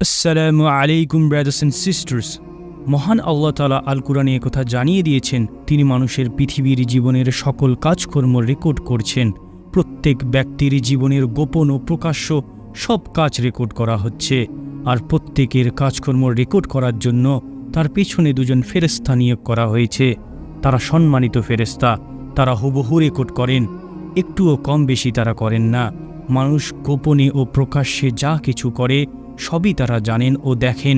আসসালামু আলাইকুম brothers and sisters. মহান আল্লাহ তাআলা আল কুরআনে একথা জানিয়ে দিয়েছেন, তিনি মানুষের পৃথিবীর জীবনের সকল কাজকর্ম রেকর্ড করছেন। প্রত্যেক ব্যক্তির জীবনের গোপন ও প্রকাশ্য সব কাজ রেকর্ড করা হচ্ছে। আর প্রত্যেকের কাজকর্ম রেকর্ড করার জন্য তার পেছনে দুজন ফেরেশতা নিয়োগ করা হয়েছে। তারা সম্মানিত ফেরেশতা, তারা হুবহু রেকর্ড করেন, একটুও কম বেশি তারা করেন না। মানুষ গোপনে ও প্রকাশ্যে যা কিছু করে সবই তারা জানেন ও দেখেন।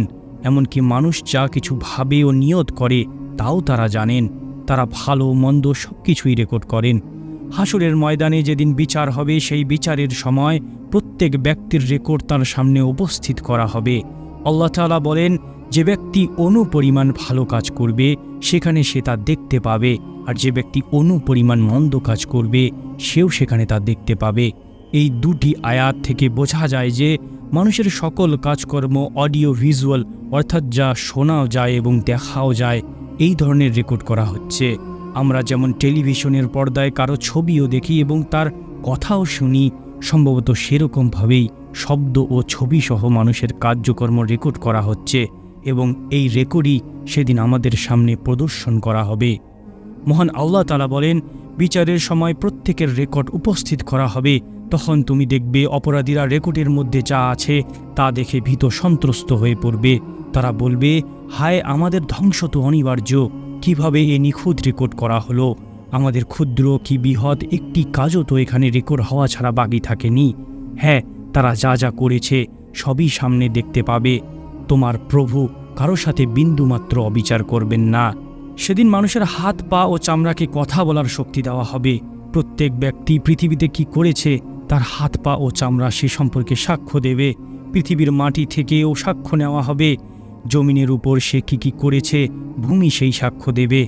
এমনকি মানুষ যা কিছু ভাবে ও নিয়ত করে তাও তারা জানেন। তারা ভালো মন্দ সব কিছুই রেকর্ড করেন। হাসরের ময়দানে যেদিন বিচার হবে, সেই বিচারের সময় প্রত্যেক ব্যক্তির রেকর্ড তার সামনে উপস্থিত করা হবে। আল্লাহ তাআলা বলেন, যে ব্যক্তি অনুপরিমাণ ভালো কাজ করবে সেখানে সে তা দেখতে পাবে, আর যে ব্যক্তি অনুপরিমাণ মন্দ কাজ করবে সেও সেখানে তা দেখতে পাবে। এই দুটি আয়াত থেকে বোঝা যায় যে মানুষের সকল কাজকর্ম অডিও ভিজুয়াল, অর্থাৎ যা শোনাও যায় এবং দেখাও যায়, এই ধরনের রেকর্ড করা হচ্ছে। আমরা যেমন টেলিভিশনের পর্দায় কারো ছবিও দেখি এবং তার কথাও শুনি, সম্ভবত সেরকমভাবেই শব্দ ও ছবি সহ মানুষের কার্যকর্ম রেকর্ড করা হচ্ছে এবং এই রেকর্ডই সেদিন আমাদের সামনে প্রদর্শন করা হবে। মহান আল্লাহ তাআলা বলেন, বিচারের সময় প্রত্যেকের রেকর্ড উপস্থিত করা হবে। তখন তুমি দেখবে অপরাধীরা রেকর্ডের মধ্যে যা আছে তা দেখে ভীত সন্ত্রস্ত হয়ে পড়বে। তারা বলবে, হায়, আমাদের ধ্বংস তো অনিবার্য। কিভাবে এ নিখুঁত রেকর্ড করা হলো? আমাদের ক্ষুদ্র কি বৃহৎ একটি কাজও তো এখানে রেকর্ড হওয়া ছাড়া বাকি থাকেনি। হ্যাঁ, তারা যা যা করেছে সবই সামনে দেখতে পাবে। তোমার প্রভু কারো সাথে বিন্দুমাত্র অবিচার করবেন না। সেদিন মানুষের হাত পা ও চামড়াকে কথা বলার শক্তি দেওয়া হবে। প্রত্যেক ব্যক্তি পৃথিবীতে কি করেছে তার হাত পা ও চামড়া সে সম্পর্কে সাক্ষ্য দেবে। পৃথিবীর মাটি থেকেও সাক্ষ্য নেওয়া হবে। জমিনের উপর সে কি করেছে ভূমি সেই সাক্ষ্য দেবে।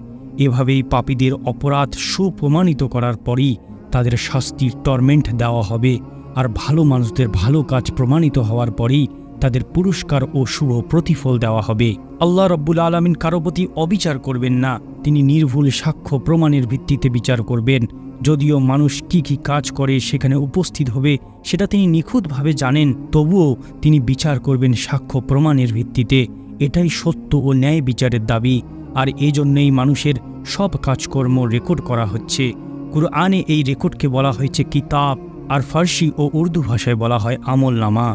এভাবেই পাপীদের অপরাধ সুপ্রমাণিত করার পরই তাদের শাস্তির টর্মেন্ট দেওয়া হবে। আর ভালো মানুষদের ভালো কাজ প্রমাণিত হওয়ার পরেই তাদের পুরস্কার ও শুভ প্রতিফল দেওয়া হবে। আল্লাহ রব্বুল আলামিন কারো প্রতি অবিচার করবেন না। তিনি নির্ভুল সাক্ষ্য প্রমাণের ভিত্তিতে বিচার করবেন। যদিও মানুষ কি কাজ করে সেখানে উপস্থিত হবে সেটা তিনি নিখুঁতভাবে জানেন, তবুও তিনি বিচার করবেন সাক্ষ্য প্রমাণের ভিত্তিতে। এটাই সত্য ও ন্যায় বিচারের দাবি। আর এজন্যই মানুষের সব কাজকর্ম রেকর্ড করা হচ্ছে। কুরআনে এই রেকর্ডকে বলা হয়েছে কিতাব, আর ফার্সি ও উর্দু ভাষায় বলা হয় আমলনামা।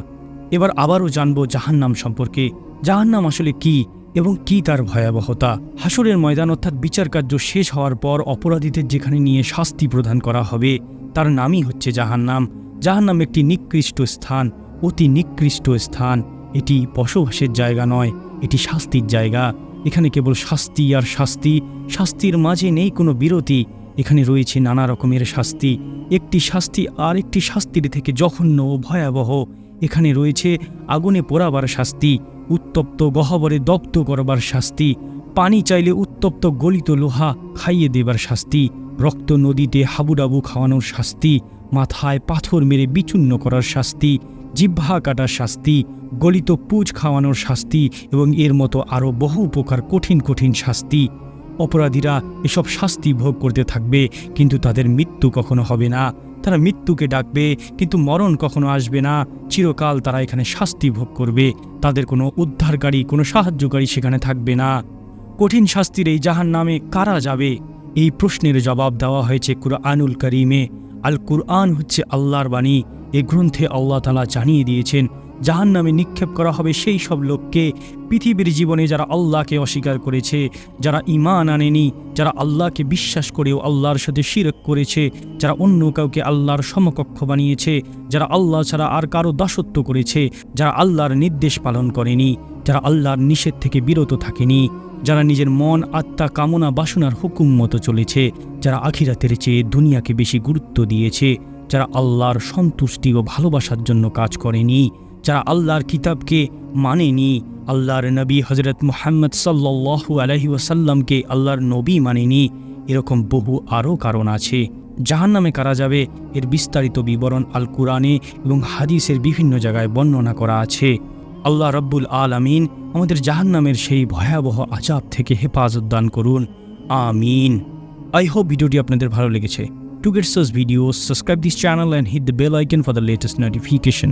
এবার আবারও জানব জাহান্নাম সম্পর্কে। জাহান্নাম আসলে কি এবং কি তার ভয়াবহতা? হাসরের ময়দান অর্থাৎ বিচার কার্য শেষ হওয়ার পর অপরাধীদের যেখানে নিয়ে শাস্তি প্রদান করা হবে তার নামই হচ্ছে জাহান্নাম। জাহান্নাম একটি নিকৃষ্ট স্থান, অতি নিকৃষ্ট স্থান। এটি বসবাসের জায়গা নয়, এটি শাস্তির জায়গা। এখানে কেবল শাস্তি আর শাস্তি, শাস্তির মাঝে নেই কোনো বিরতি। এখানে রয়েছে নানা রকমের শাস্তি, একটি শাস্তি আর একটি শাস্তির থেকে জঘন্য ও ভয়াবহ। এখানে রয়েছে আগুনে পোড়াবার শাস্তি, উত্তপ্ত গহ্বরে দগ্ধ করবার শাস্তি, পানি চাইলে উত্তপ্ত গলিত লোহা খাইয়ে দেবার শাস্তি, রক্ত নদীতে হাবুডাবু খাওয়ানোর শাস্তি, মাথায় পাথর মেরে বিচূর্ণ করার শাস্তি, জিহ্বা কাটার শাস্তি, গলিত পুঁজ খাওয়ানোর শাস্তি এবং এর মতো আরও বহু প্রকার কঠিন কঠিন শাস্তি। অপরাধীরা এসব শাস্তি ভোগ করতে থাকবে, কিন্তু তাদের মৃত্যু কখনো হবে না। তারা মৃত্যুকে ডাকবে, কিন্তু মরণ কখনো আসবে না। চিরকাল তারা এখানে শাস্তি ভোগ করবে। তাদের কোনো উদ্ধারকারী, কোনো সাহায্যকারী সেখানে থাকবে না। কঠিন শাস্তির এই জাহান্নামে কারা যাবে? এই প্রশ্নের জবাব দেওয়া হয়েছে কুরআনুল কারীমে। আল কুরআন হচ্ছে আল্লাহর বাণী। এই গ্রন্থে আল্লাহ তাআলা জানিয়ে দিয়েছেন জাহান্নামে নিক্ষেপ করা হবে সেই সব লোককে পৃথিবীর জীবনে যারা আল্লাহকে অস্বীকার করেছে, যারা ঈমান আনেনি, যারা আল্লাহকে বিশ্বাস করেও আল্লাহর সাথে শিরক করেছে, যারা অন্য কাউকে আল্লাহর সমকক্ষ বানিয়েছে, যারা আল্লাহ ছাড়া আর কারো দাসত্ব করেছে, যারা আল্লাহর নির্দেশ পালন করেনি, যারা আল্লাহর নিষেধ থেকে বিরত থাকেনি, যারা নিজের মন আত্মা কামনা বাসনার হুকুম মতো চলেছে, যারা আখিরাতের চেয়ে দুনিয়াকে বেশি গুরুত্ব দিয়েছে, যারা আল্লাহর সন্তুষ্টি ও ভালোবাসার জন্য কাজ করেনি, যারা আল্লাহর কিতাবকে মানেনি, আল্লাহর নবী হযরত মুহাম্মদ সাল্লাল্লাহু আলাইহি ওয়াসাল্লামকে আল্লাহর নবী মানেনি, এরকম বহু আরও কারণ আছে। জাহান্নামে কারা যাবে এর বিস্তারিত বিবরণ আল কুরআনে এবং হাদিসের বিভিন্ন জায়গায় বর্ণনা করা আছে। আল্লাহ রব্বুল আলামিন আমাদের জাহান্নামের সেই ভয়াবহ আযাব থেকে হেফাজত দান করুন, আমিন। আই হোপ ভিডিওটি আপনাদের ভালো লেগেছে। To get such videos, subscribe this channel and hit the bell icon for the latest notification.